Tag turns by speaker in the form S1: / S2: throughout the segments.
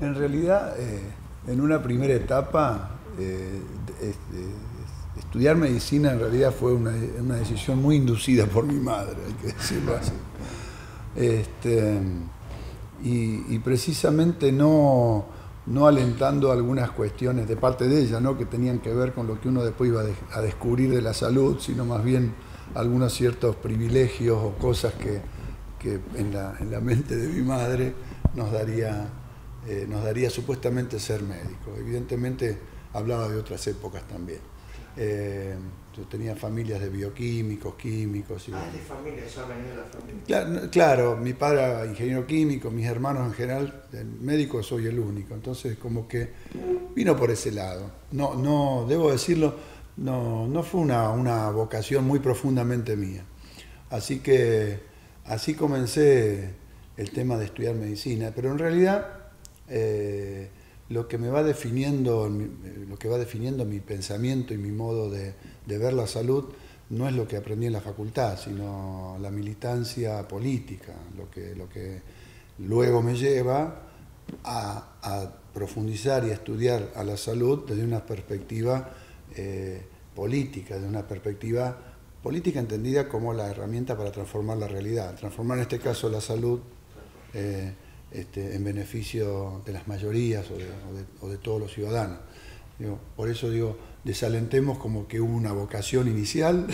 S1: En realidad, en una primera etapa, estudiar medicina en realidad fue una decisión muy inducida por mi madre, hay que decirlo así. Este, y precisamente no alentando algunas cuestiones de parte de ella, ¿no?, que tenían que ver con lo que uno después iba a descubrir de la salud, sino más bien algunos ciertos privilegios o cosas que en la mente de mi madre nos daría supuestamente ser médico. Evidentemente hablaba de otras épocas también. Yo tenía familias de bioquímicos, químicos.
S2: Ah, de familia, ya venía de la familia.
S1: Claro, mi padre era ingeniero químico, mis hermanos en general, médico soy el único. Entonces como que vino por ese lado. No, debo decirlo, no fue una vocación muy profundamente mía. Así que así comencé el tema de estudiar medicina, pero en realidad lo que va definiendo mi pensamiento y mi modo de ver la salud no es lo que aprendí en la facultad, sino la militancia política, lo que luego me lleva a profundizar y a estudiar a la salud desde una perspectiva política, desde una perspectiva política entendida como la herramienta para transformar la realidad, transformar en este caso la salud en beneficio de las mayorías o de todos los ciudadanos. Por eso digo, desalentemos como que hubo una vocación inicial.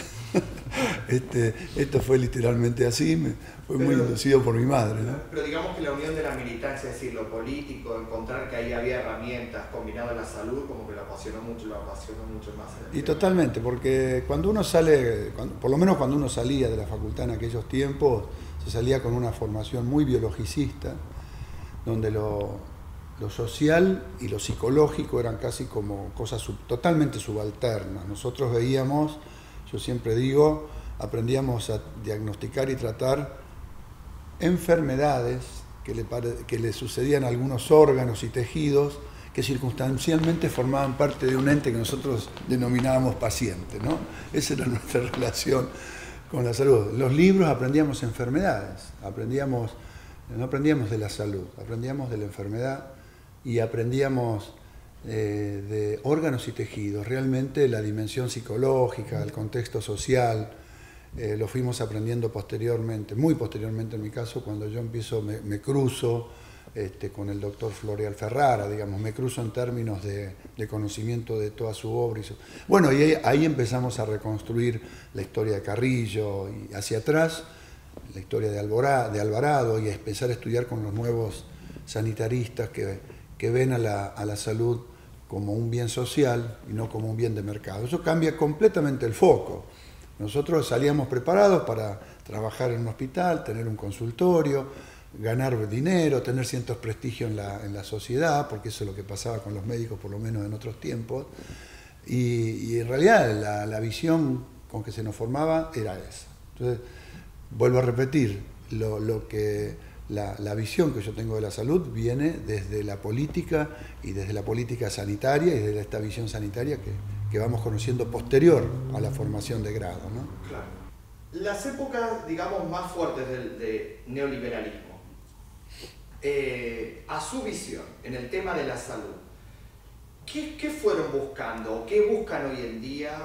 S1: Esto fue literalmente así, fue muy inducido por mi madre, ¿no?
S2: Pero digamos que la unión de la militancia, es decir, lo político, encontrar que ahí había herramientas combinadas a la salud, como que lo apasionó mucho más.
S1: Y totalmente, porque cuando uno sale, por lo menos cuando uno salía de la facultad en aquellos tiempos, se salía con una formación muy biologicista, donde lo social y lo psicológico eran casi como cosas totalmente subalternas. Nosotros veíamos, yo siempre digo, aprendíamos a diagnosticar y tratar enfermedades que le sucedían a algunos órganos y tejidos que circunstancialmente formaban parte de un ente que nosotros denominábamos paciente, ¿no? Esa era nuestra relación con la salud. Los libros aprendíamos enfermedades, no aprendíamos de la salud, aprendíamos de la enfermedad y aprendíamos de órganos y tejidos, realmente la dimensión psicológica, el contexto social, lo fuimos aprendiendo posteriormente, muy posteriormente en mi caso, cuando yo me cruzo con el doctor Floreal Ferrara, digamos, me cruzo en términos de conocimiento de toda su obra. Bueno, y ahí empezamos a reconstruir la historia de Carrillo y hacia atrás, la historia de Alvarado, y a empezar a estudiar con los nuevos sanitaristas que ven a la salud como un bien social y no como un bien de mercado. Eso cambia completamente el foco. Nosotros salíamos preparados para trabajar en un hospital, tener un consultorio, ganar dinero, tener ciertos prestigios en la sociedad, porque eso es lo que pasaba con los médicos, por lo menos en otros tiempos. Y en realidad la visión con que se nos formaba era esa. Entonces, vuelvo a repetir, la visión que yo tengo de la salud viene desde la política y desde la política sanitaria y desde esta visión sanitaria que vamos conociendo posterior a la formación de grado, ¿no?
S2: Claro. Las épocas, digamos, más fuertes del neoliberalismo, a su visión en el tema de la salud, ¿qué fueron buscando o qué buscan hoy en día?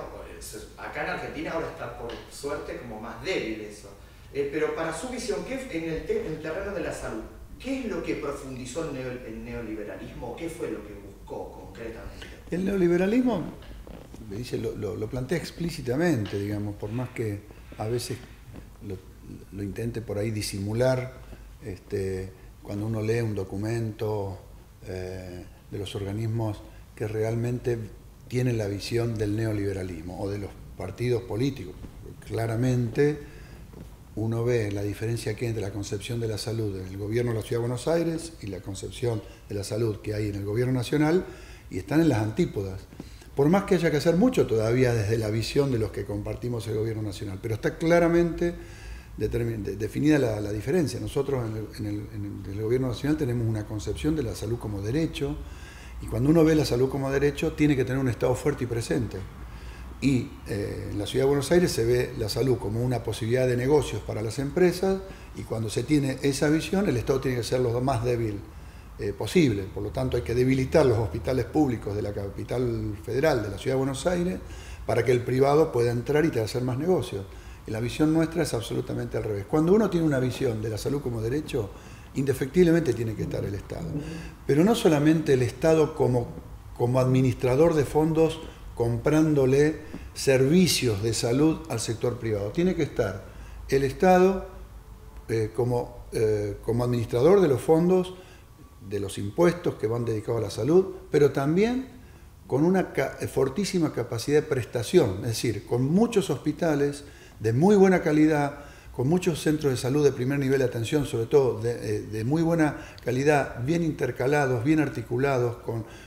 S2: Acá en Argentina ahora está por suerte como más débil eso. Pero para su visión, en el terreno de la salud, ¿qué es lo que profundizó el neoliberalismo? ¿Qué fue lo que buscó concretamente?
S1: El neoliberalismo lo plantea explícitamente, digamos, por más que a veces lo intente por ahí disimular, cuando uno lee un documento de los organismos que realmente tienen la visión del neoliberalismo o de los partidos políticos. Claramente uno ve la diferencia que hay entre la concepción de la salud en el gobierno de la Ciudad de Buenos Aires y la concepción de la salud que hay en el gobierno nacional, y están en las antípodas. Por más que haya que hacer mucho todavía desde la visión de los que compartimos el gobierno nacional, pero está claramente definida la diferencia. Nosotros en el gobierno nacional tenemos una concepción de la salud como derecho, y cuando uno ve la salud como derecho tiene que tener un Estado fuerte y presente. Y en la Ciudad de Buenos Aires se ve la salud como una posibilidad de negocios para las empresas, y cuando se tiene esa visión el Estado tiene que ser lo más débil posible. Por lo tanto, hay que debilitar los hospitales públicos de la capital federal, de la Ciudad de Buenos Aires, para que el privado pueda entrar y hacer más negocios. Y la visión nuestra es absolutamente al revés. Cuando uno tiene una visión de la salud como derecho, indefectiblemente tiene que estar el Estado. Pero no solamente el Estado como administrador de fondos comprándole servicios de salud al sector privado. Tiene que estar el Estado como administrador de los fondos, de los impuestos que van dedicados a la salud, pero también con una fortísima capacidad de prestación, es decir, con muchos hospitales de muy buena calidad, con muchos centros de salud de primer nivel de atención, sobre todo de muy buena calidad, bien intercalados, bien articulados,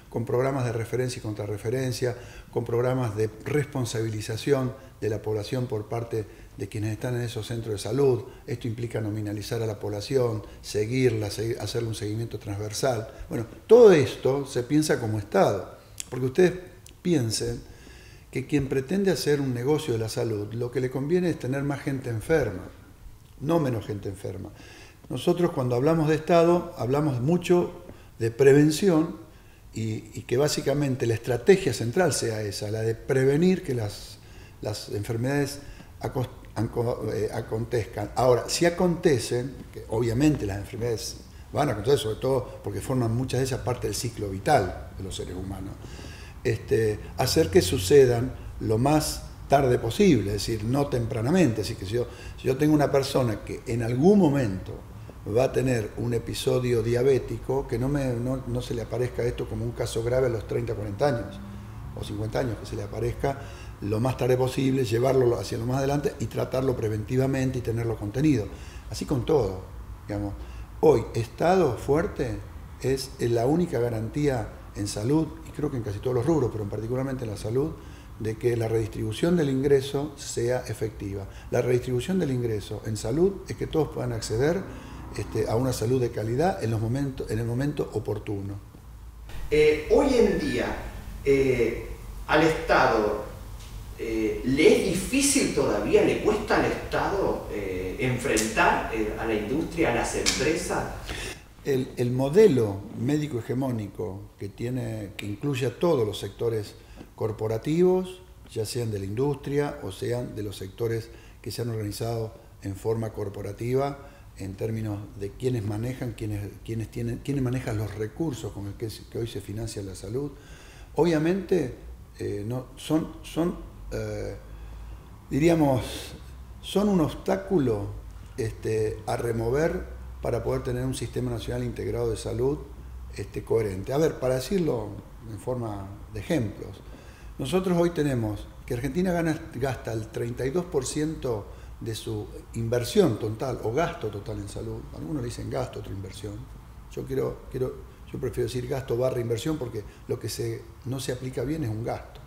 S1: con programas de referencia y contrarreferencia, con programas de responsabilización de la población por parte de quienes están en esos centros de salud. Esto implica nominalizar a la población, seguirla, hacerle un seguimiento transversal. Bueno, todo esto se piensa como Estado, porque ustedes piensen que quien pretende hacer un negocio de la salud, lo que le conviene es tener más gente enferma, no menos gente enferma. Nosotros cuando hablamos de Estado, hablamos mucho de prevención y que básicamente la estrategia central sea esa, la de prevenir que las enfermedades acontezcan. Ahora, si acontecen, que obviamente las enfermedades van a acontecer, sobre todo porque forman muchas de ellas parte del ciclo vital de los seres humanos, hacer que sucedan lo más tarde posible, es decir, no tempranamente. Así que si yo tengo una persona que en algún momento va a tener un episodio diabético, que no se le aparezca esto como un caso grave a los 30, 40 años o 50 años, que se le aparezca lo más tarde posible, llevarlo hacia lo más adelante y tratarlo preventivamente y tenerlo contenido. Así con todo, digamos. Hoy, Estado fuerte es la única garantía en salud, y creo que en casi todos los rubros, pero particularmente en la salud, de que la redistribución del ingreso sea efectiva. La redistribución del ingreso en salud es que todos puedan acceder a una salud de calidad en el momento oportuno.
S2: Hoy en día, al Estado, ¿le es difícil todavía, le cuesta al Estado enfrentar a la industria, a las empresas?
S1: El modelo médico hegemónico que incluye a todos los sectores corporativos, ya sean de la industria o sean de los sectores que se han organizado en forma corporativa, en términos de quiénes manejan, quiénes manejan los recursos con el que hoy se financia la salud, obviamente son un obstáculo a remover para poder tener un sistema nacional integrado de salud coherente. A ver, para decirlo en forma de ejemplos, nosotros hoy tenemos que Argentina gasta el 32% de su inversión total o gasto total en salud. Algunos le dicen gasto, otra inversión. Yo prefiero decir gasto / inversión, porque lo que no se aplica bien es un gasto.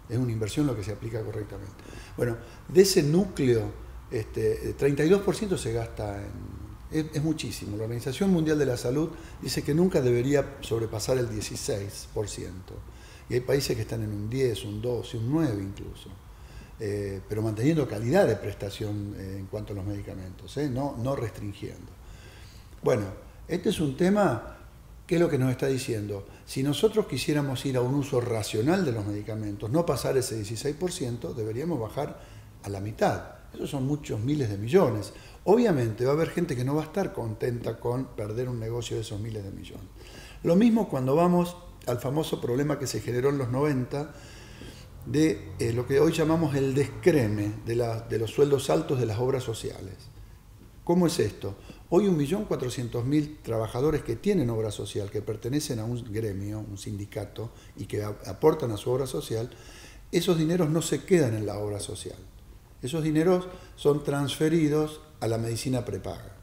S1: Es una inversión lo que se aplica correctamente. Bueno, de ese núcleo, 32% se gasta es muchísimo. La Organización Mundial de la Salud dice que nunca debería sobrepasar el 16%. Y hay países que están en un 10, un 12, un 9 incluso. Pero manteniendo calidad de prestación en cuanto a los medicamentos, no restringiendo. Bueno, este es un tema que es lo que nos está diciendo. Si nosotros quisiéramos ir a un uso racional de los medicamentos, no pasar ese 16%, deberíamos bajar a la mitad. Esos son muchos miles de millones. Obviamente va a haber gente que no va a estar contenta con perder un negocio de esos miles de millones. Lo mismo cuando vamos al famoso problema que se generó en los 90 de lo que hoy llamamos el descreme de los sueldos altos de las obras sociales. ¿Cómo es esto? Hoy 1.400.000 trabajadores que tienen obra social, que pertenecen a un gremio, un sindicato, y que aportan a su obra social, esos dineros no se quedan en la obra social. Esos dineros son transferidos a la medicina prepaga.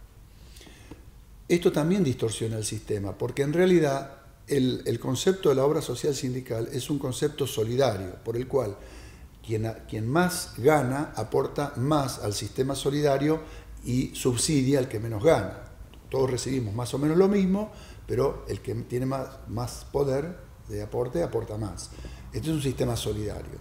S1: Esto también distorsiona el sistema, porque en realidad el concepto de la obra social sindical es un concepto solidario, por el cual quien más gana aporta más al sistema solidario y subsidia al que menos gana. Todos recibimos más o menos lo mismo, pero el que tiene más poder de aporte aporta más. Este es un sistema solidario.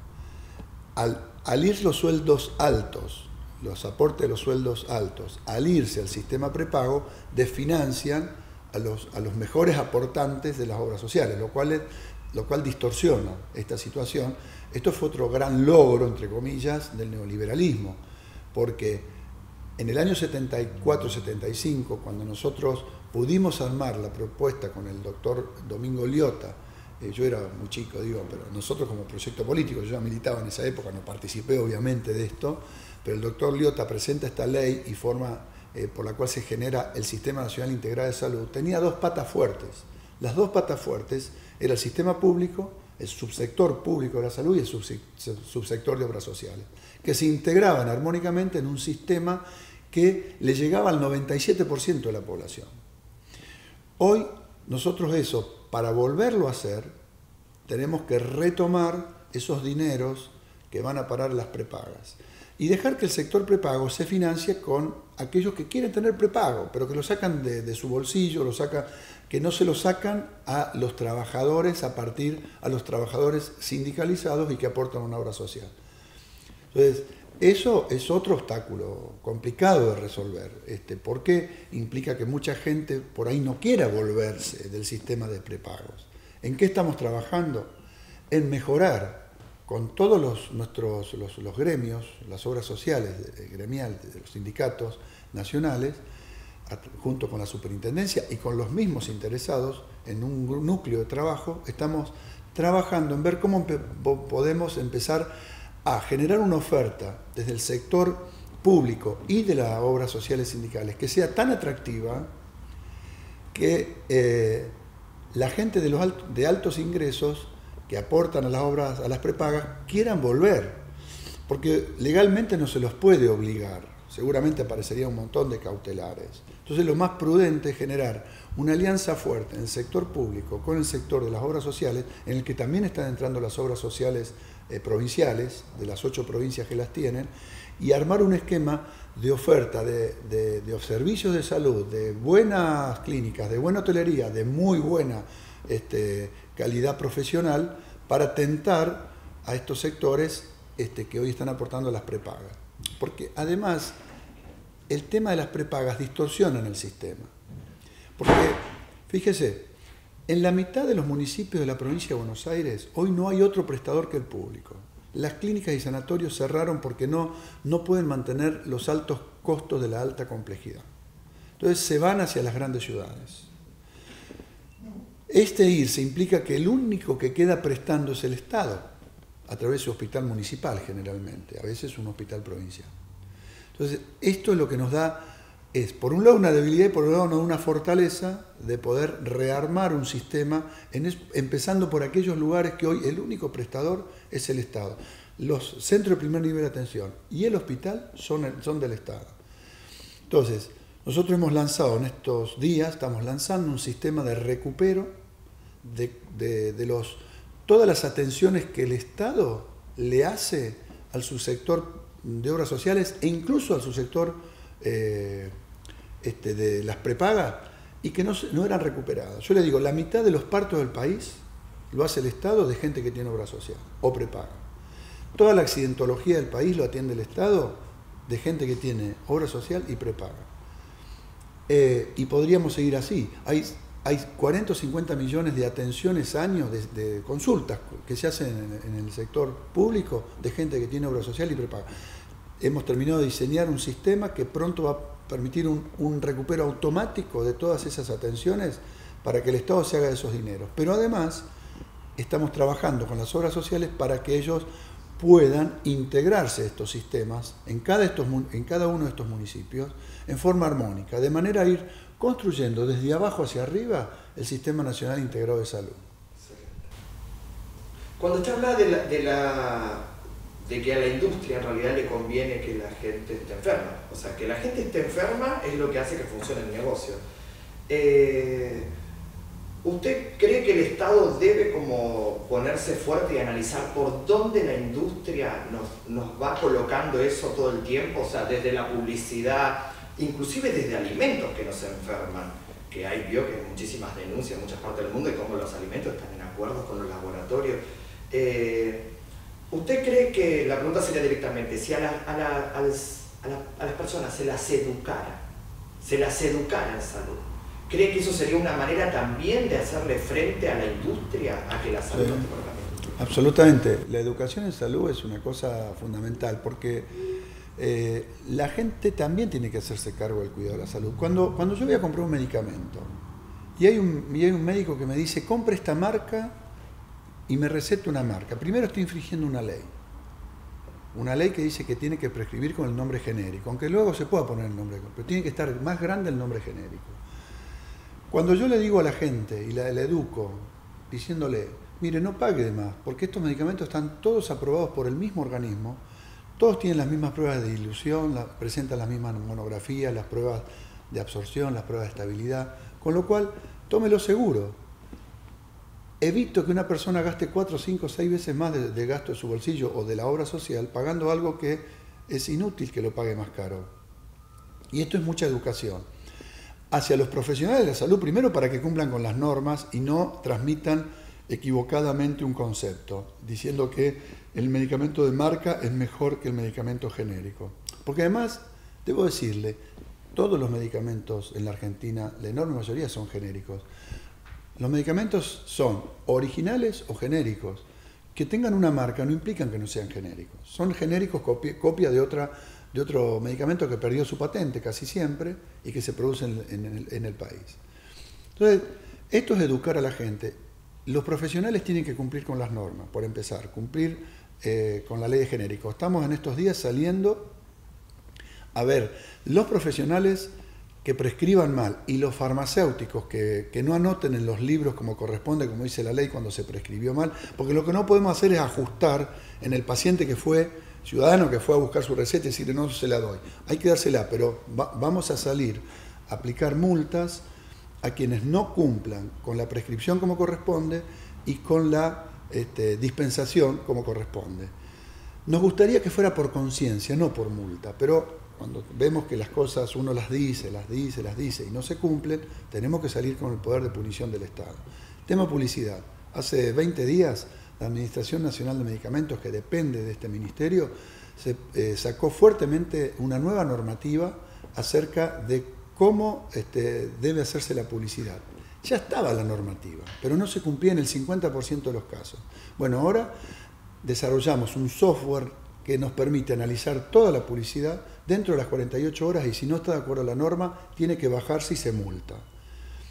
S1: Al ir los sueldos altos, los aportes de los sueldos altos, al irse al sistema prepago, desfinancian a los mejores aportantes de las obras sociales, lo cual distorsiona esta situación. Esto fue otro gran logro, entre comillas, del neoliberalismo, porque en el año 74-75, cuando nosotros pudimos armar la propuesta con el doctor Domingo Liotta, yo era muy chico, pero nosotros como proyecto político, yo ya militaba en esa época, no participé obviamente de esto, pero el doctor Liotta presenta esta ley y forma por la cual se genera el Sistema Nacional Integrado de Salud. Tenía dos patas fuertes. Las dos patas fuertes era el sistema público, el subsector público de la salud y el subsector de obras sociales, que se integraban armónicamente en un sistema que le llegaba al 97% de la población. Hoy nosotros eso, para volverlo a hacer, tenemos que retomar esos dineros que van a parar las prepagas y dejar que el sector prepago se financie con aquellos que quieren tener prepago, pero que lo sacan de su bolsillo, que no se lo sacan a los trabajadores a los trabajadores sindicalizados y que aportan una obra social. Entonces, eso es otro obstáculo complicado de resolver, porque implica que mucha gente por ahí no quiera volverse del sistema de prepagos. ¿En qué estamos trabajando? En mejorar con todos los gremios, las obras sociales gremiales de los sindicatos nacionales, junto con la superintendencia y con los mismos interesados en un núcleo de trabajo, estamos trabajando en ver cómo podemos empezar a generar una oferta desde el sector público y de las obras sociales sindicales que sea tan atractiva que la gente de altos ingresos que aportan a las obras, a las prepagas, quieran volver, porque legalmente no se los puede obligar, seguramente aparecería un montón de cautelares. Entonces lo más prudente es generar una alianza fuerte en el sector público con el sector de las obras sociales, en el que también están entrando las obras sociales provinciales, de las 8 provincias que las tienen, y armar un esquema de oferta de servicios de salud, de buenas clínicas, de buena hotelería, de muy buena calidad profesional, para tentar a estos sectores que hoy están aportando las prepagas. Porque además el tema de las prepagas distorsiona en el sistema. Porque, fíjese, en la mitad de los municipios de la provincia de Buenos Aires hoy no hay otro prestador que el público. Las clínicas y sanatorios cerraron porque no pueden mantener los altos costos de la alta complejidad. Entonces se van hacia las grandes ciudades. Irse implica que el único que queda prestando es el Estado, a través de su hospital municipal generalmente, a veces un hospital provincial. Entonces, esto es lo que nos da, por un lado una debilidad y por otro lado una fortaleza de poder rearmar un sistema, empezando por aquellos lugares que hoy el único prestador es el Estado. Los centros de primer nivel de atención y el hospital son del Estado. Entonces, nosotros hemos lanzado en estos días, estamos lanzando un sistema de recupero de todas las atenciones que el Estado le hace al subsector de obras sociales e incluso al subsector de las prepagas y que no eran recuperadas. Yo le digo, la mitad de los partos del país lo hace el Estado de gente que tiene obra social o prepaga. Toda la accidentología del país lo atiende el Estado de gente que tiene obra social y prepaga. Y podríamos seguir así. Hay 40 o 50 millones de atenciones años de consultas que se hacen en el sector público de gente que tiene obra social y prepaga. Hemos terminado de diseñar un sistema que pronto va a permitir un recupero automático de todas esas atenciones para que el Estado se haga de esos dineros. Pero además estamos trabajando con las obras sociales para que ellos puedan integrarse estos sistemas en cada uno de estos municipios en forma armónica, de manera a ir construyendo desde abajo hacia arriba el Sistema Nacional Integrado de Salud.
S2: Cuando usted habla de que a la industria en realidad le conviene que la gente esté enferma, o sea, que la gente esté enferma es lo que hace que funcione el negocio. ¿Usted cree que el Estado debe como ponerse fuerte y analizar por dónde la industria nos va colocando eso todo el tiempo? O sea, desde la publicidad, inclusive desde alimentos que nos enferman, que hay muchísimas denuncias en muchas partes del mundo de cómo los alimentos están en acuerdos con los laboratorios. ¿Usted cree que, la pregunta sería directamente, si a las personas se las educara en salud, ¿Cree que eso sería una manera también de hacerle frente a la industria a que la salud no esté por acá?
S1: Absolutamente. La educación en salud es una cosa fundamental porque la gente también tiene que hacerse cargo del cuidado de la salud. Cuando yo voy a comprar un medicamento y hay un médico que me dice, compre esta marca y me receta una marca, primero estoy infringiendo una ley. Una ley que dice que tiene que prescribir con el nombre genérico, aunque luego se pueda poner el nombre, pero tiene que estar más grande el nombre genérico. Cuando yo le digo a la gente y la educo diciéndole, mire, no pague de más, porque estos medicamentos están todos aprobados por el mismo organismo, todos tienen las mismas pruebas de dilución, presentan las mismas monografías, las pruebas de absorción, las pruebas de estabilidad, con lo cual, tómelo seguro. Evito que una persona gaste 4, 5, 6 veces más de gasto de su bolsillo o de la obra social pagando algo que es inútil que lo pague más caro. Y esto es mucha educación hacia los profesionales de la salud, primero para que cumplan con las normas y no transmitan equivocadamente un concepto, diciendo que el medicamento de marca es mejor que el medicamento genérico. Porque además, debo decirle, todos los medicamentos en la Argentina, la enorme mayoría son genéricos. Los medicamentos son originales o genéricos. Que tengan una marca no implican que no sean genéricos. Son genéricos copia de otro medicamento que perdió su patente casi siempre y que se produce en el país. Entonces, esto es educar a la gente. Los profesionales tienen que cumplir con las normas, por empezar, cumplir con la ley de genéricos. Estamos en estos días saliendo a ver los profesionales que prescriban mal y los farmacéuticos que no anoten en los libros como corresponde, como dice la ley, cuando se prescribió mal, porque lo que no podemos hacer es ajustar en el paciente que fue ciudadano, que fue a buscar su receta y decirle no se la doy. Hay que dársela, pero vamos a salir a aplicar multas a quienes no cumplan con la prescripción como corresponde y con la dispensación como corresponde. Nos gustaría que fuera por conciencia, no por multa, pero cuando vemos que las cosas uno las dice y no se cumplen, tenemos que salir con el poder de punición del Estado. Tema publicidad. Hace 20 días la Administración Nacional de Medicamentos, que depende de este ministerio, sacó fuertemente una nueva normativa acerca de cómo debe hacerse la publicidad. Ya estaba la normativa, pero no se cumplía en el 50% de los casos. Bueno, ahora desarrollamos un software que nos permite analizar toda la publicidad dentro de las 48 horas y si no está de acuerdo a la norma, tiene que bajarse y se multa.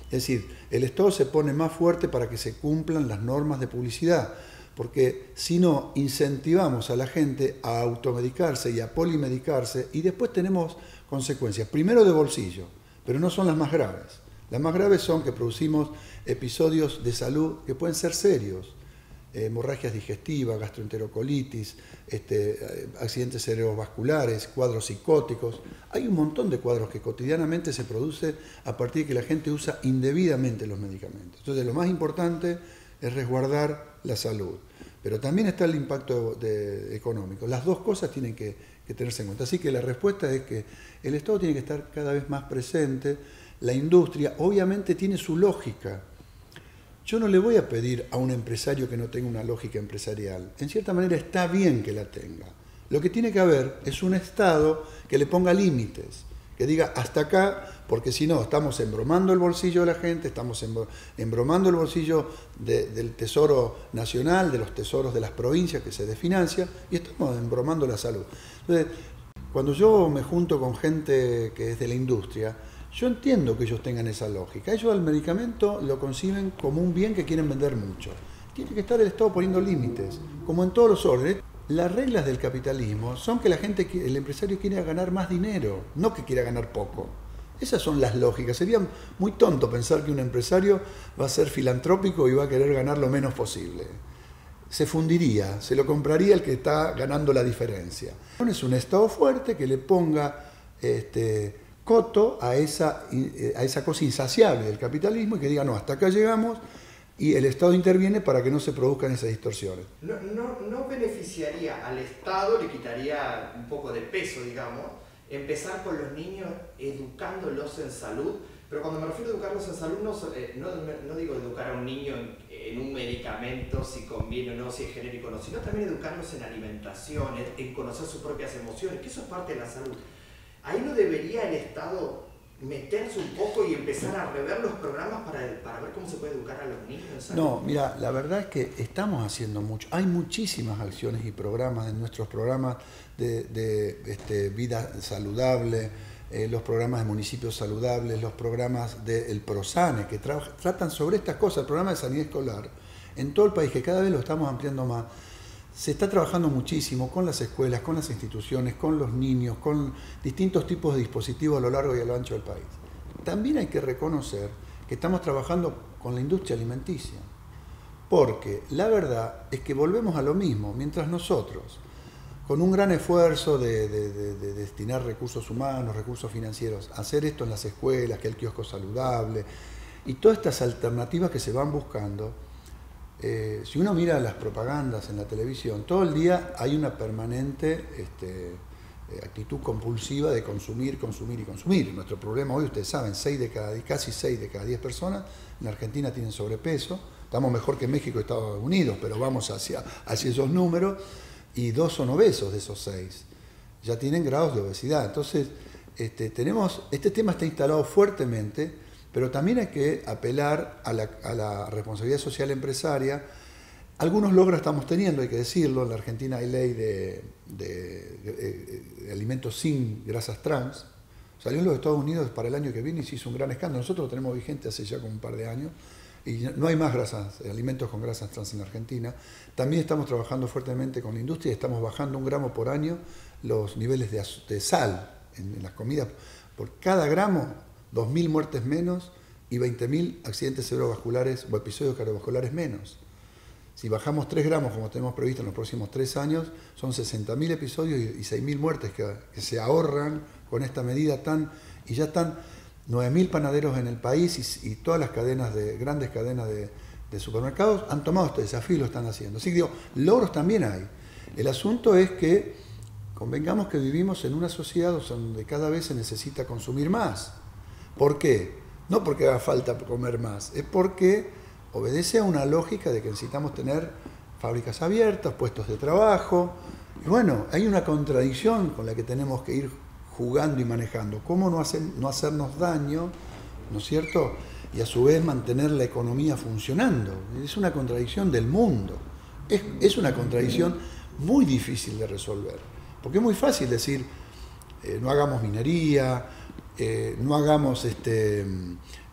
S1: Es decir, el Estado se pone más fuerte para que se cumplan las normas de publicidad, porque si no, incentivamos a la gente a automedicarse y a polimedicarse y después tenemos consecuencias, primero de bolsillo, pero no son las más graves. Las más graves son que producimos episodios de salud que pueden ser serios, hemorragias digestivas, gastroenterocolitis, accidentes cerebrovasculares, cuadros psicóticos. Hay un montón de cuadros que cotidianamente se producen a partir de que la gente usa indebidamente los medicamentos. Entonces, lo más importante es resguardar la salud, pero también está el impacto económico. Las dos cosas tienen que tenerse en cuenta. Así que la respuesta es que el Estado tiene que estar cada vez más presente. La industria obviamente tiene su lógica. Yo no le voy a pedir a un empresario que no tenga una lógica empresarial. En cierta manera está bien que la tenga. Lo que tiene que haber es un Estado que le ponga límites, que diga hasta acá, porque si no estamos embromando el bolsillo de la gente, estamos embromando el bolsillo del Tesoro Nacional, de los tesoros de las provincias que se desfinancia, y estamos embromando la salud. Entonces, cuando yo me junto con gente que es de la industria, yo entiendo que ellos tengan esa lógica. Ellos al medicamento lo conciben como un bien que quieren vender mucho. Tiene que estar el Estado poniendo límites, como en todos los órdenes. Las reglas del capitalismo son que el empresario quiere ganar más dinero, no que quiera ganar poco. Esas son las lógicas. Sería muy tonto pensar que un empresario va a ser filantrópico y va a querer ganar lo menos posible. Se fundiría, se lo compraría el que está ganando la diferencia. Es un Estado fuerte que le ponga coto a esa cosa insaciable del capitalismo y que diga, no, hasta acá llegamos y el Estado interviene para que no se produzcan esas distorsiones.
S2: ¿No beneficiaría al Estado, le quitaría un poco de peso, digamos, empezar con los niños educándolos en salud? Pero cuando me refiero a educarlos en salud, no digo educar a un niño en un medicamento, si conviene o no, si es genérico o no, sino también educarlos en alimentación, en conocer sus propias emociones, que eso es parte de la salud. Ahí no debería el Estado meterse un poco y empezar a rever los programas para ver cómo se puede educar a los niños?
S1: No, mira, la verdad es que estamos haciendo mucho. Hay muchísimas acciones y programas en nuestros programas de vida saludable, los programas de municipios saludables, los programas del PROSANE, que tratan sobre estas cosas, el programa de sanidad escolar, en todo el país, que cada vez lo estamos ampliando más. Se está trabajando muchísimo con las escuelas, con las instituciones, con los niños, con distintos tipos de dispositivos a lo largo y a lo ancho del país. También hay que reconocer que estamos trabajando con la industria alimenticia, porque la verdad es que volvemos a lo mismo. Mientras nosotros, con un gran esfuerzo de destinar recursos humanos, recursos financieros, hacer esto en las escuelas, que el kiosco saludable, y todas estas alternativas que se van buscando, si uno mira las propagandas en la televisión, todo el día hay una permanente actitud compulsiva de consumir, consumir y consumir. Nuestro problema hoy, ustedes saben, casi 6 de cada 10 personas en Argentina tienen sobrepeso. Estamos mejor que México y Estados Unidos, pero vamos hacia esos números, y 2 son obesos de esos 6. Ya tienen grados de obesidad. Entonces, este tema está instalado fuertemente, pero también hay que apelar a la responsabilidad social empresaria. Algunos logros estamos teniendo, hay que decirlo. En la Argentina hay ley de alimentos sin grasas trans. Salió en los Estados Unidos para el año que viene y se hizo un gran escándalo. Nosotros lo tenemos vigente hace ya como un par de años y no hay más alimentos con grasas trans en la Argentina. También estamos trabajando fuertemente con la industria y estamos bajando 1 gramo por año los niveles de sal en las comidas. Por cada gramo, 2.000 muertes menos y 20.000 accidentes cerebrovasculares o episodios cardiovasculares menos. Si bajamos 3 gramos, como tenemos previsto en los próximos 3 años, son 60.000 episodios y 6.000 muertes que se ahorran con esta medida y ya están 9.000 panaderos en el país y todas las grandes cadenas de supermercados han tomado este desafío y lo están haciendo. Así que digo, logros también hay. El asunto es que convengamos que vivimos en una sociedad donde cada vez se necesita consumir más. ¿Por qué? No porque haga falta comer más, es porque obedece a una lógica de que necesitamos tener fábricas abiertas, puestos de trabajo. Y bueno, hay una contradicción con la que tenemos que ir jugando y manejando. ¿Cómo no hacernos daño, ¿no es cierto? Y a su vez mantener la economía funcionando. Es una contradicción del mundo. Es una contradicción muy difícil de resolver. Porque es muy fácil decir, no hagamos minería, no hagamos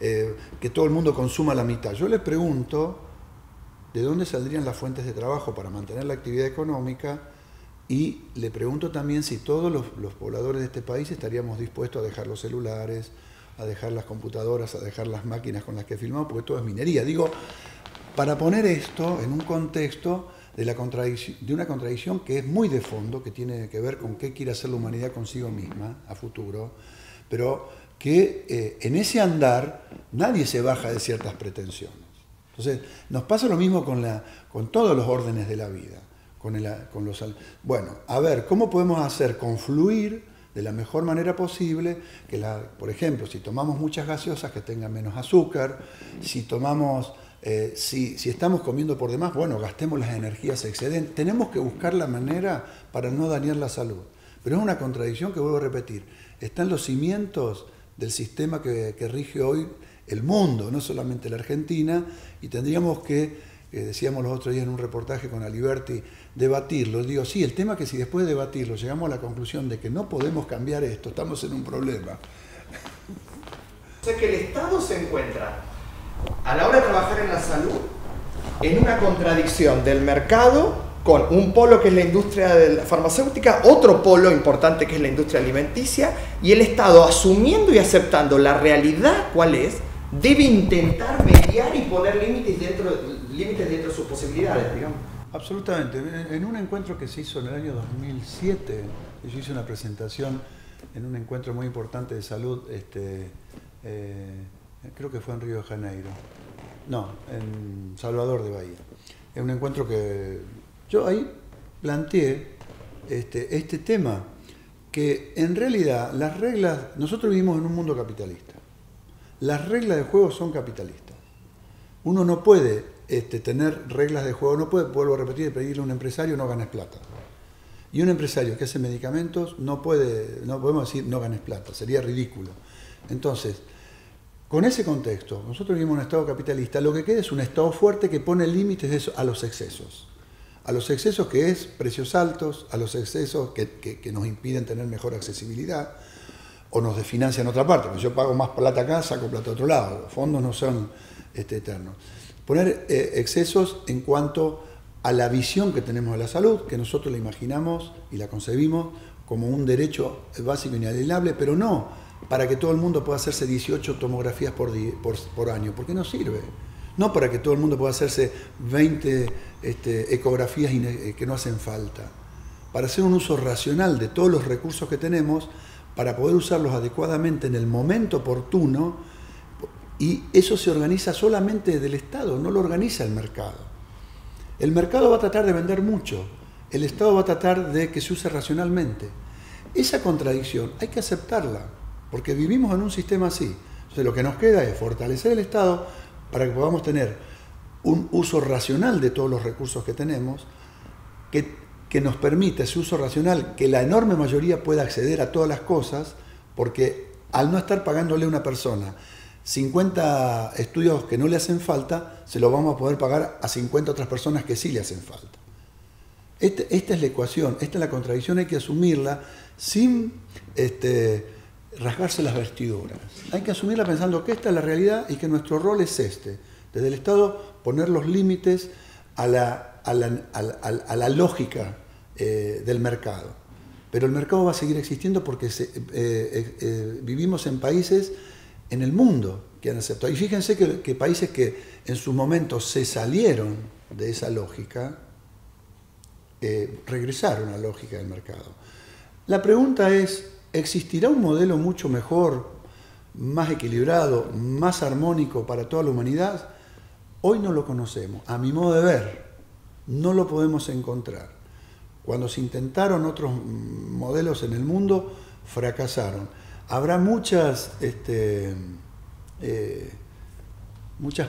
S1: que todo el mundo consuma la mitad. Yo les pregunto de dónde saldrían las fuentes de trabajo para mantener la actividad económica y le pregunto también si todos los pobladores de este país estaríamos dispuestos a dejar los celulares, a dejar las computadoras, a dejar las máquinas con las que filmamos, porque todo es minería. Digo, para poner esto en un contexto de una contradicción que es muy de fondo, que tiene que ver con qué quiere hacer la humanidad consigo misma a futuro, pero que en ese andar nadie se baja de ciertas pretensiones. Entonces, nos pasa lo mismo con todos los órdenes de la vida. Bueno, a ver, ¿cómo podemos hacer confluir de la mejor manera posible por ejemplo, si tomamos muchas gaseosas que tengan menos azúcar, si estamos comiendo por demás, bueno, gastemos las energías excedentes. Tenemos que buscar la manera para no dañar la salud. Pero es una contradicción que vuelvo a repetir. Están los cimientos del sistema que rige hoy el mundo, no solamente la Argentina, y tendríamos que, decíamos los otros días en un reportaje con Aliberti, debatirlo. Digo, sí, el tema es que si después de debatirlo llegamos a la conclusión de que no podemos cambiar esto, estamos en un problema.
S2: O sea que el Estado se encuentra, a la hora de trabajar en la salud, en una contradicción del mercado con un polo que es la industria de la farmacéutica, otro polo importante que es la industria alimenticia, y el Estado, asumiendo y aceptando la realidad cuál es, debe intentar mediar y poner límites dentro de sus posibilidades, digamos.
S1: Absolutamente. En un encuentro que se hizo en el año 2007, yo hice una presentación en un encuentro muy importante de salud, creo que fue en Río de Janeiro, no, en Salvador de Bahía. Es un encuentro que yo ahí planteé este tema, que en realidad las reglas, nosotros vivimos en un mundo capitalista, las reglas de juego son capitalistas. Uno no puede tener reglas de juego, no puede, vuelvo a repetir, pedirle a un empresario no ganes plata. Y un empresario que hace medicamentos no podemos decir no ganes plata, sería ridículo. Entonces, con ese contexto, nosotros vivimos en un Estado capitalista, lo que queda es un Estado fuerte que pone límites a los excesos. A los excesos que es precios altos, a los excesos que nos impiden tener mejor accesibilidad, o nos desfinancian otra parte. Porque yo pago más plata acá, saco plata a otro lado. Los fondos no son eternos. Poner excesos en cuanto a la visión que tenemos de la salud, que nosotros la imaginamos y la concebimos como un derecho básico e inalienable, pero no para que todo el mundo pueda hacerse 18 tomografías por año, porque no sirve. No para que todo el mundo pueda hacerse 20 ecografías que no hacen falta. Para hacer un uso racional de todos los recursos que tenemos, para poder usarlos adecuadamente en el momento oportuno, y eso se organiza solamente desde el Estado, no lo organiza el mercado. El mercado va a tratar de vender mucho, el Estado va a tratar de que se use racionalmente. Esa contradicción hay que aceptarla, porque vivimos en un sistema así. Entonces lo que nos queda es fortalecer el Estado para que podamos tener un uso racional de todos los recursos que tenemos, que nos permita ese uso racional, que la enorme mayoría pueda acceder a todas las cosas, porque al no estar pagándole a una persona 50 estudios que no le hacen falta, se los vamos a poder pagar a 50 otras personas que sí le hacen falta. Esta es la ecuación, esta es la contradicción, hay que asumirla sin rasgarse las vestiduras. Hay que asumirla pensando que esta es la realidad y que nuestro rol es desde el Estado, poner los límites a la lógica del mercado. Pero el mercado va a seguir existiendo porque vivimos en países en el mundo que han aceptado. Y fíjense que países que en su momento se salieron de esa lógica, regresaron a la lógica del mercado. La pregunta es, ¿existirá un modelo mucho mejor, más equilibrado, más armónico para toda la humanidad? Hoy no lo conocemos. A mi modo de ver, no lo podemos encontrar. Cuando se intentaron otros modelos en el mundo, fracasaron. Habrá muchas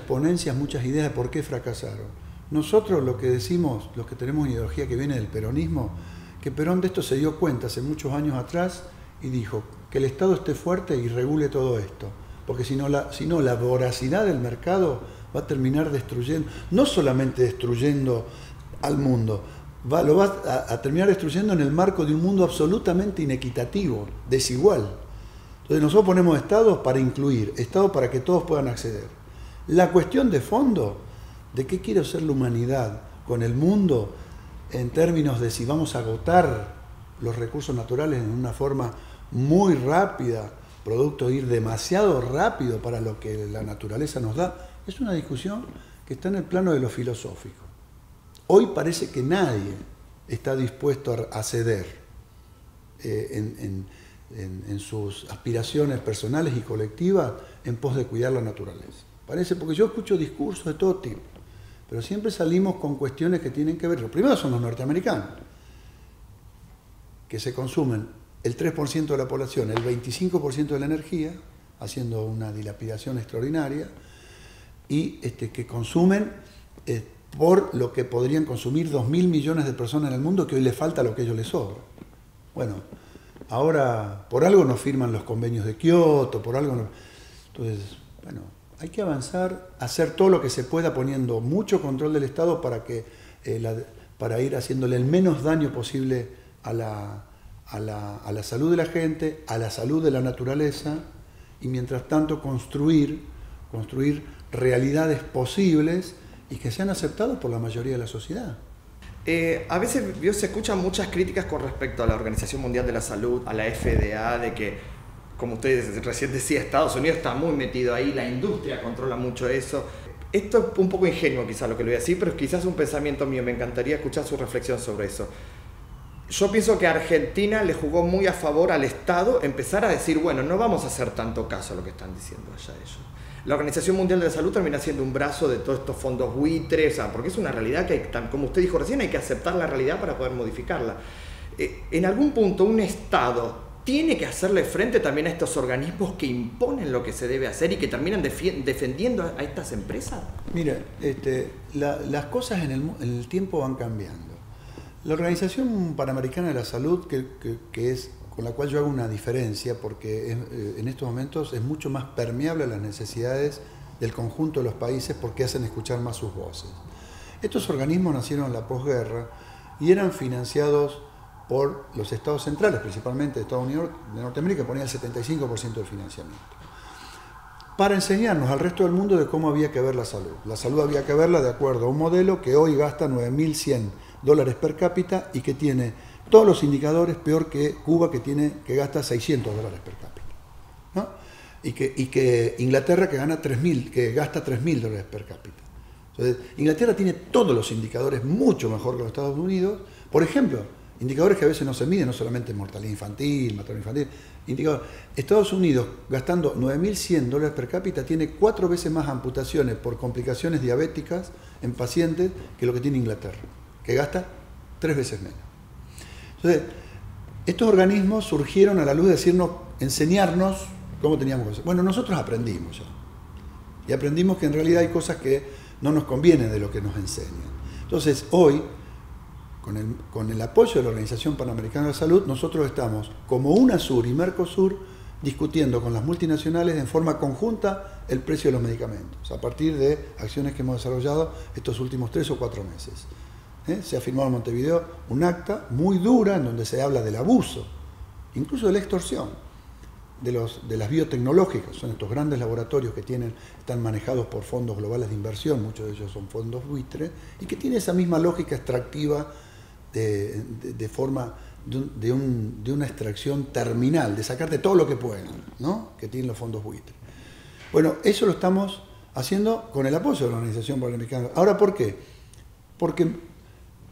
S1: ponencias, muchas ideas de por qué fracasaron. Nosotros lo que decimos, los que tenemos ideología que viene del peronismo, que Perón de esto se dio cuenta hace muchos años atrás y dijo que el Estado esté fuerte y regule todo esto. Porque si no, la voracidad del mercado va a terminar destruyendo, no solamente destruyendo al mundo, lo va a terminar destruyendo en el marco de un mundo absolutamente inequitativo, desigual. Entonces nosotros ponemos Estado para incluir, Estado para que todos puedan acceder. La cuestión de fondo, de qué quiere hacer la humanidad con el mundo en términos de si vamos a agotar los recursos naturales en una forma muy rápida, producto de ir demasiado rápido para lo que la naturaleza nos da, es una discusión que está en el plano de lo filosófico. Hoy parece que nadie está dispuesto a ceder en sus aspiraciones personales y colectivas en pos de cuidar la naturaleza. Parece, porque yo escucho discursos de todo tipo, pero siempre salimos con cuestiones que tienen que ver. Lo primero son los norteamericanos, que se consumen el 3% de la población, el 25% de la energía, haciendo una dilapidación extraordinaria, y que consumen por lo que podrían consumir 2.000 millones de personas en el mundo, que hoy les falta lo que a ellos les sobra. Bueno, ahora por algo no firman los convenios de Kioto, por algo no. Entonces, bueno, hay que avanzar, hacer todo lo que se pueda poniendo mucho control del Estado para ir haciéndole el menos daño posible a la salud de la gente, a la salud de la naturaleza, y mientras tanto construir realidades posibles y que sean aceptadas por la mayoría de la sociedad.
S2: A veces se escuchan muchas críticas con respecto a la Organización Mundial de la Salud, a la FDA, de que, como usted recién decía, Estados Unidos está muy metido ahí, la industria controla mucho eso. Esto es un poco ingenuo quizás lo que le voy a decir, pero es quizás un pensamiento mío, me encantaría escuchar su reflexión sobre eso. Yo pienso que Argentina le jugó muy a favor al Estado empezar a decir, bueno, no vamos a hacer tanto caso a lo que están diciendo allá ellos. La Organización Mundial de la Salud termina siendo un brazo de todos estos fondos buitres, porque es una realidad que, como usted dijo recién, hay que aceptar la realidad para poder modificarla. En algún punto un Estado tiene que hacerle frente también a estos organismos que imponen lo que se debe hacer y que terminan defendiendo a estas empresas.
S1: Mira, las cosas en el tiempo van cambiando. La Organización Panamericana de la Salud, que es con la cual yo hago una diferencia, porque en estos momentos es mucho más permeable a las necesidades del conjunto de los países porque hacen escuchar más sus voces. Estos organismos nacieron en la posguerra y eran financiados por los estados centrales, principalmente de Estados Unidos de Norteamérica, que ponía el 75% del financiamiento, para enseñarnos al resto del mundo de cómo había que ver la salud. La salud había que verla de acuerdo a un modelo que hoy gasta $9.100 per cápita y que tiene todos los indicadores peor que Cuba, que gasta $600 per cápita, ¿no? Y que Inglaterra que gasta $3.000 per cápita. Entonces, Inglaterra tiene todos los indicadores mucho mejor que los Estados Unidos. Por ejemplo, indicadores que a veces no se miden, no solamente mortalidad infantil, maternidad infantil. Estados Unidos, gastando $9.100 per cápita, tiene 4 veces más amputaciones por complicaciones diabéticas en pacientes que lo que tiene Inglaterra, que gasta 3 veces menos. Entonces, estos organismos surgieron a la luz de decirnos, enseñarnos cómo teníamos que hacer. Bueno, nosotros aprendimos ya. Y aprendimos que en realidad hay cosas que no nos convienen de lo que nos enseñan. Entonces, hoy, con el apoyo de la Organización Panamericana de la Salud, nosotros estamos, como UNASUR y Mercosur, discutiendo con las multinacionales en forma conjunta el precio de los medicamentos, a partir de acciones que hemos desarrollado estos últimos 3 o 4 meses. Se ha firmado en Montevideo un acta muy dura en donde se habla del abuso, incluso de la extorsión, de las biotecnológicas. Son estos grandes laboratorios que están manejados por fondos globales de inversión, muchos de ellos son fondos buitre, y que tiene esa misma lógica extractiva de una extracción terminal, de sacarte todo lo que puedan, ¿no? Que tienen los fondos buitre. Bueno, eso lo estamos haciendo con el apoyo de la Organización Panamericana. Ahora, ¿por qué? Porque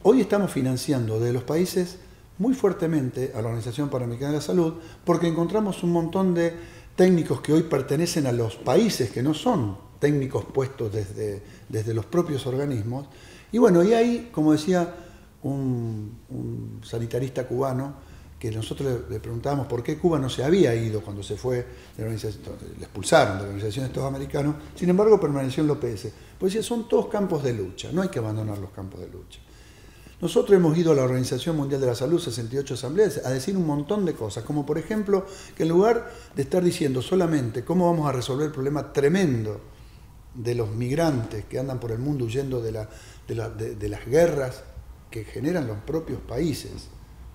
S1: hoy estamos financiando de los países muy fuertemente a la Organización Panamericana de la Salud, porque encontramos un montón de técnicos que hoy pertenecen a los países, que no son técnicos puestos desde los propios organismos. Y bueno, y ahí, como decía un sanitarista cubano, que nosotros le preguntábamos por qué Cuba no se había ido cuando se fue de la organización, le expulsaron de la Organización de Estados Americanos, sin embargo permaneció en la OPS. Pues decía, son todos campos de lucha, no hay que abandonar los campos de lucha. Nosotros hemos ido a la Organización Mundial de la Salud, 68 asambleas, a decir un montón de cosas, como por ejemplo, que en lugar de estar diciendo solamente cómo vamos a resolver el problema tremendo de los migrantes que andan por el mundo huyendo de las guerras que generan los propios países,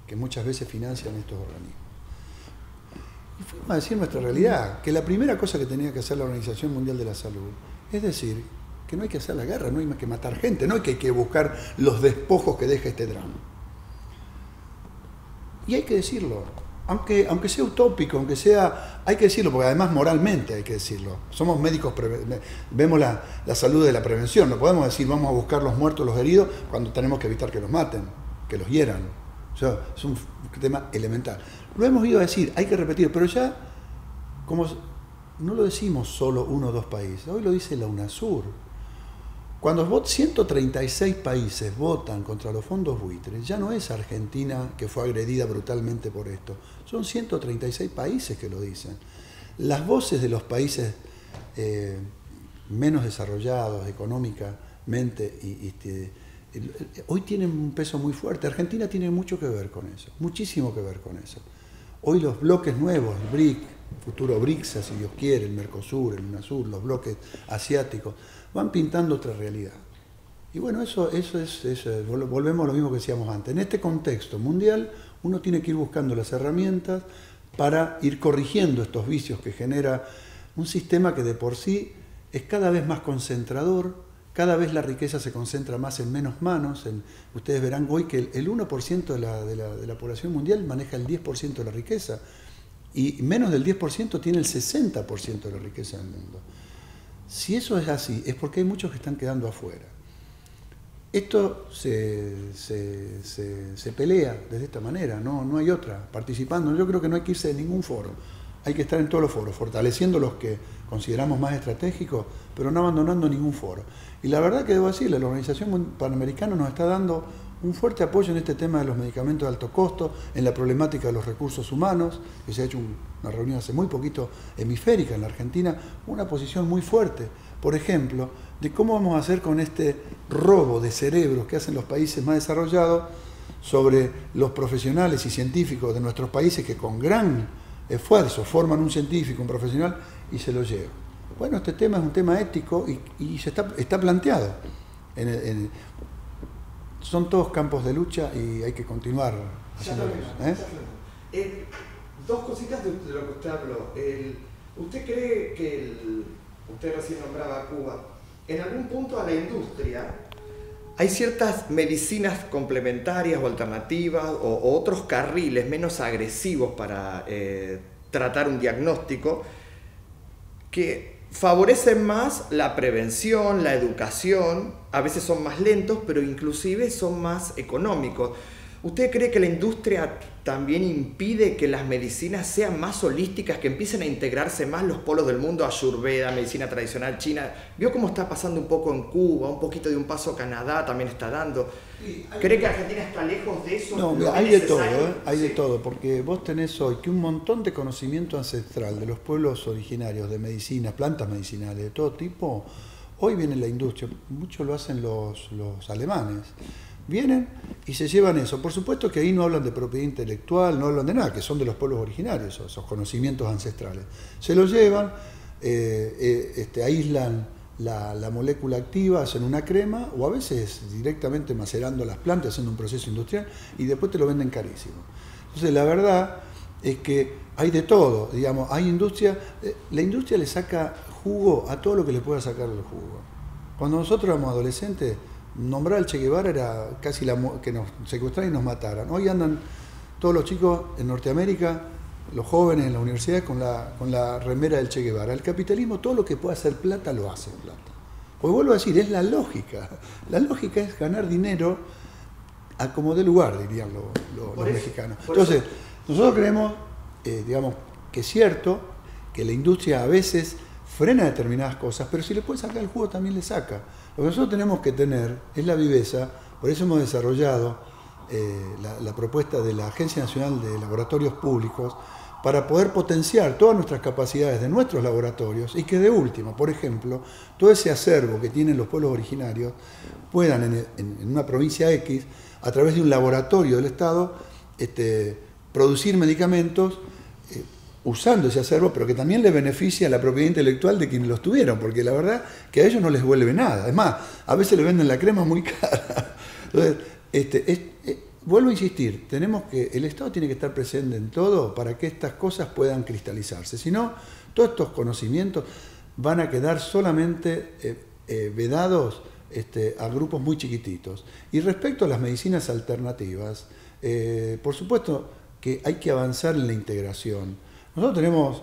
S1: que muchas veces financian estos organismos. Y fuimos a decir nuestra realidad, que la primera cosa que tenía que hacer la Organización Mundial de la Salud es decir que no hay que hacer la guerra, no hay que matar gente, no hay que buscar los despojos que deja este drama. Y hay que decirlo, aunque sea utópico, hay que decirlo, porque además moralmente hay que decirlo. Somos médicos, vemos la salud de la prevención, no podemos decir vamos a buscar los muertos, los heridos, cuando tenemos que evitar que los maten, que los hieran. O sea, es un tema elemental. Lo hemos ido a decir, hay que repetir, pero ya, como no lo decimos solo 1 o 2 países, hoy lo dice la UNASUR. Cuando 136 países votan contra los fondos buitres, ya no es Argentina que fue agredida brutalmente por esto, son 136 países que lo dicen. Las voces de los países menos desarrollados económicamente hoy tienen un peso muy fuerte. Argentina tiene mucho que ver con eso, muchísimo que ver con eso. Hoy los bloques nuevos, el BRIC, futuro BRICSA, si Dios quiere, el Mercosur, el UNASUR, los bloques asiáticos, van pintando otra realidad. Y bueno, eso es, volvemos a lo mismo que decíamos antes. En este contexto mundial, uno tiene que ir buscando las herramientas para ir corrigiendo estos vicios que genera un sistema que de por sí es cada vez más concentrador, cada vez la riqueza se concentra más en menos manos. Ustedes verán hoy que el 1% de la población mundial maneja el 10% de la riqueza, y menos del 10% tiene el 60% de la riqueza del mundo. Si eso es así, es porque hay muchos que están quedando afuera. Esto se pelea de esta manera, no hay otra, participando. Yo creo que no hay que irse de ningún foro, hay que estar en todos los foros, fortaleciendo los que consideramos más estratégicos, pero no abandonando ningún foro. Y la verdad que debo decirle, la Organización Panamericana nos está dando un fuerte apoyo en este tema de los medicamentos de alto costo, en la problemática de los recursos humanos, que se ha hecho una reunión hace muy poquito hemisférica en la Argentina, una posición muy fuerte, por ejemplo, de cómo vamos a hacer con este robo de cerebros que hacen los países más desarrollados, sobre los profesionales y científicos de nuestros países que con gran esfuerzo forman un científico, un profesional y se lo llevan. Bueno, este tema es un tema ético y está planteado. Son todos campos de lucha y hay que continuar haciendo eso.
S2: Dos cositas de lo que usted habló. ¿Usted cree que, usted recién nombraba a Cuba, en algún punto a la industria hay ciertas medicinas complementarias o alternativas o otros carriles menos agresivos para tratar un diagnóstico que favorecen más la prevención, la educación, a veces son más lentos, pero inclusive son más económicos? ¿Usted cree que la industria también impide que las medicinas sean más holísticas, que empiecen a integrarse más los polos del mundo, Ayurveda, medicina tradicional china? ¿Vio cómo está pasando un poco en Cuba, un poquito de un paso Canadá también está dando? ¿Cree que Argentina está lejos de eso?
S1: No, mira, hay de todo, hay de todo, porque vos tenés hoy que un montón de conocimiento ancestral de los pueblos originarios de medicina, plantas medicinales de todo tipo, hoy viene la industria, mucho lo hacen los alemanes. Vienen y se llevan eso. Por supuesto que ahí no hablan de propiedad intelectual, no hablan de nada, que son de los pueblos originarios, esos conocimientos ancestrales. Se los llevan, aíslan la molécula activa, hacen una crema, o a veces directamente macerando las plantas, haciendo un proceso industrial, y después te lo venden carísimo. Entonces la verdad es que hay de todo, digamos, hay industria, la industria le saca jugo a todo lo que le pueda sacar el jugo. Cuando nosotros éramos adolescentes, nombrar al Che Guevara era casi que nos secuestraran y nos mataran. Hoy andan todos los chicos en Norteamérica, los jóvenes en la universidad con la remera del Che Guevara. El capitalismo, todo lo que pueda hacer plata, lo hace plata. Pues vuelvo a decir, es la lógica. La lógica es ganar dinero a como dé lugar, dirían los mexicanos. Entonces, nosotros creemos, digamos, que es cierto que la industria a veces frena determinadas cosas, pero si le puede sacar el jugo también le saca. Lo que nosotros tenemos que tener es la viveza, por eso hemos desarrollado la propuesta de la Agencia Nacional de Laboratorios Públicos para poder potenciar todas nuestras capacidades de nuestros laboratorios y que de última, por ejemplo, todo ese acervo que tienen los pueblos originarios puedan en una provincia X, a través de un laboratorio del Estado, producir medicamentos usando ese acervo, pero que también le beneficia a la propiedad intelectual de quienes los tuvieron, porque la verdad que a ellos no les vuelve nada. Es más, a veces le venden la crema muy cara. Entonces, vuelvo a insistir, el Estado tiene que estar presente en todo para que estas cosas puedan cristalizarse. Si no, todos estos conocimientos van a quedar solamente vedados a grupos muy chiquititos. Y respecto a las medicinas alternativas, por supuesto que hay que avanzar en la integración. Nosotros tenemos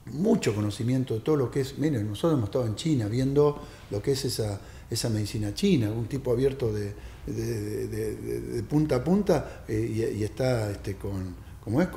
S1: mucho conocimiento de todo lo que es, miren, nosotros hemos estado en China viendo lo que es esa medicina china, un tipo abierto de punta a punta y está ¿cómo es?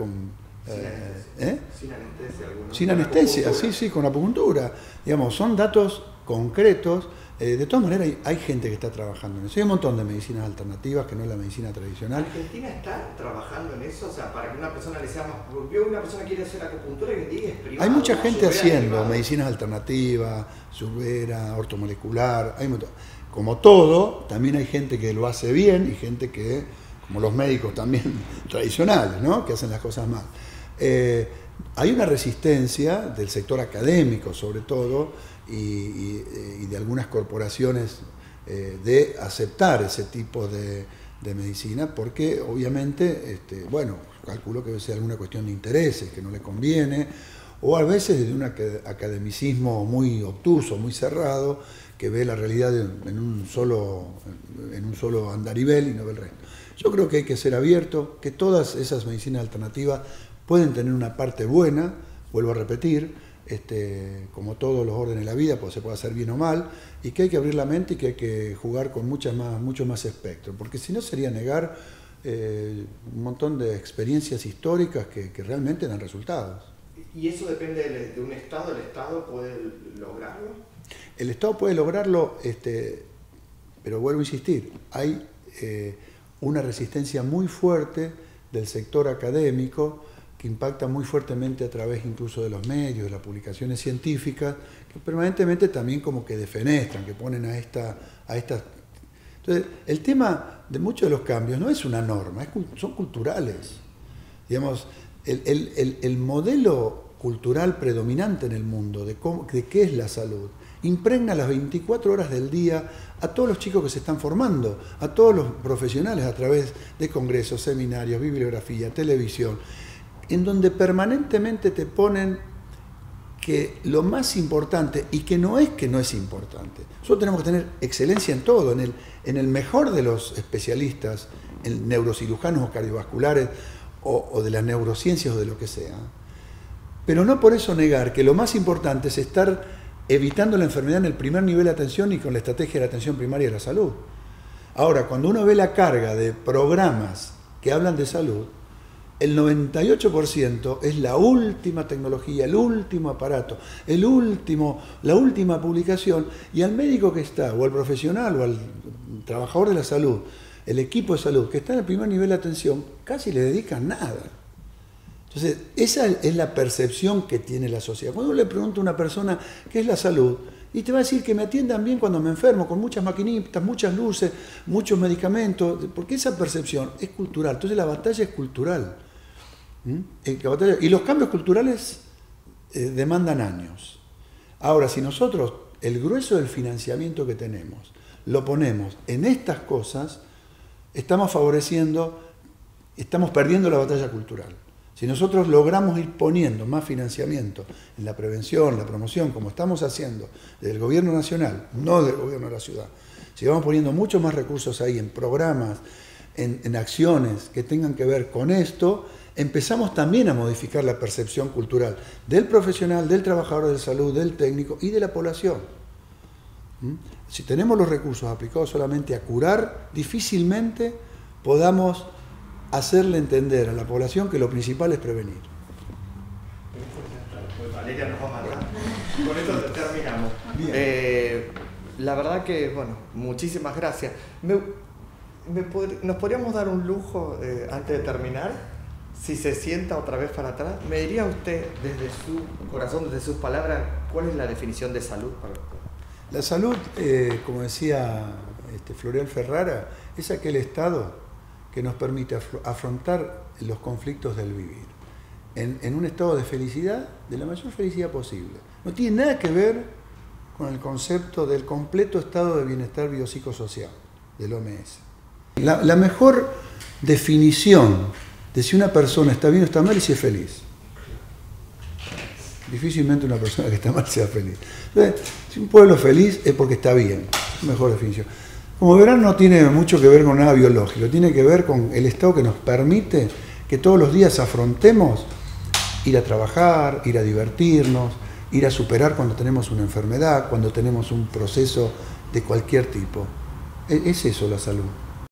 S1: Sin anestesia, sí, con acupuntura. Digamos, son datos concretos. De todas maneras, hay gente que está trabajando en eso. Hay un montón de medicinas alternativas que no es la medicina tradicional.
S2: ¿Argentina está trabajando en eso? O sea, para que una persona le sea más... Porque una persona quiere hacer acupuntura y diga es privado.
S1: Hay mucha gente haciendo medicinas alternativas, ayurveda, ortomolecular. Como todo, también hay gente que lo hace bien y gente que, como los médicos también tradicionales, ¿no? Que hacen las cosas mal. Hay una resistencia del sector académico, sobre todo, y de algunas corporaciones de aceptar ese tipo de medicina, porque obviamente, calculo que debe ser alguna cuestión de intereses que no le conviene, o a veces de un academicismo muy obtuso, muy cerrado, que ve la realidad en un solo andarivel y no ve el resto. Yo creo que hay que ser abierto, que todas esas medicinas alternativas pueden tener una parte buena, vuelvo a repetir, como todos los órdenes de la vida, pues se puede hacer bien o mal, y que hay que abrir la mente y que hay que jugar con mucho más espectro, porque si no sería negar un montón de experiencias históricas que realmente dan resultados.
S2: ¿Y eso depende de un Estado? ¿El Estado puede lograrlo?
S1: El Estado puede lograrlo, pero vuelvo a insistir, hay una resistencia muy fuerte del sector académico que impacta muy fuertemente a través incluso de los medios, de las publicaciones científicas, que permanentemente también como que defenestran, que ponen a estas Entonces, el tema de muchos de los cambios no es una norma, son culturales. Digamos, el modelo cultural predominante en el mundo de qué es la salud impregna las 24 horas del día a todos los chicos que se están formando, a todos los profesionales a través de congresos, seminarios, bibliografía, televisión, en donde permanentemente te ponen que lo más importante, y que no es importante, nosotros tenemos que tener excelencia en todo, en el mejor de los especialistas, en neurocirujanos o cardiovasculares, o de las neurociencias o de lo que sea, pero no por eso negar que lo más importante es estar evitando la enfermedad en el primer nivel de atención y con la estrategia de la atención primaria de la salud. Ahora, cuando uno ve la carga de programas que hablan de salud, el 98% es la última tecnología, el último aparato, la última publicación, y al médico que está, o al profesional, o al trabajador de la salud, el equipo de salud que está en el primer nivel de atención, casi le dedican nada. Entonces, esa es la percepción que tiene la sociedad. Cuando uno le pregunta a una persona qué es la salud, y te va a decir que me atiendan bien cuando me enfermo, con muchas maquinitas, muchas luces, muchos medicamentos, porque esa percepción es cultural. Entonces la batalla es cultural. Y los cambios culturales demandan años. Ahora, si nosotros el grueso del financiamiento que tenemos lo ponemos en estas cosas, estamos perdiendo la batalla cultural. Si nosotros logramos ir poniendo más financiamiento en la prevención, la promoción, como estamos haciendo desde el gobierno nacional, no del gobierno de la ciudad, si vamos poniendo muchos más recursos ahí en programas, en acciones que tengan que ver con esto, empezamos también a modificar la percepción cultural del profesional, del trabajador de salud, del técnico y de la población. Si tenemos los recursos aplicados solamente a curar, difícilmente podamos hacerle entender a la población que lo principal es prevenir.
S2: Valeria nos va a matar. Con esto terminamos. La verdad que, bueno, muchísimas gracias. ¿Nos podríamos dar un lujo antes de terminar? Si se sienta otra vez para atrás, ¿me diría usted desde su corazón, desde sus palabras, cuál es la definición de salud para usted?
S1: La salud, como decía Floreal Ferrara, es aquel estado que nos permite afrontar los conflictos del vivir en un estado de felicidad, de la mayor felicidad posible. No tiene nada que ver con el concepto del completo estado de bienestar biopsicosocial del OMS. La mejor definición de si una persona está bien o está mal es si es feliz. Difícilmente una persona que está mal sea feliz. Entonces, si un pueblo es feliz es porque está bien, es la mejor definición. Como verán, no tiene mucho que ver con nada biológico, tiene que ver con el estado que nos permite que todos los días afrontemos ir a trabajar, ir a divertirnos, ir a superar cuando tenemos una enfermedad, cuando tenemos un proceso de cualquier tipo. Es eso la salud.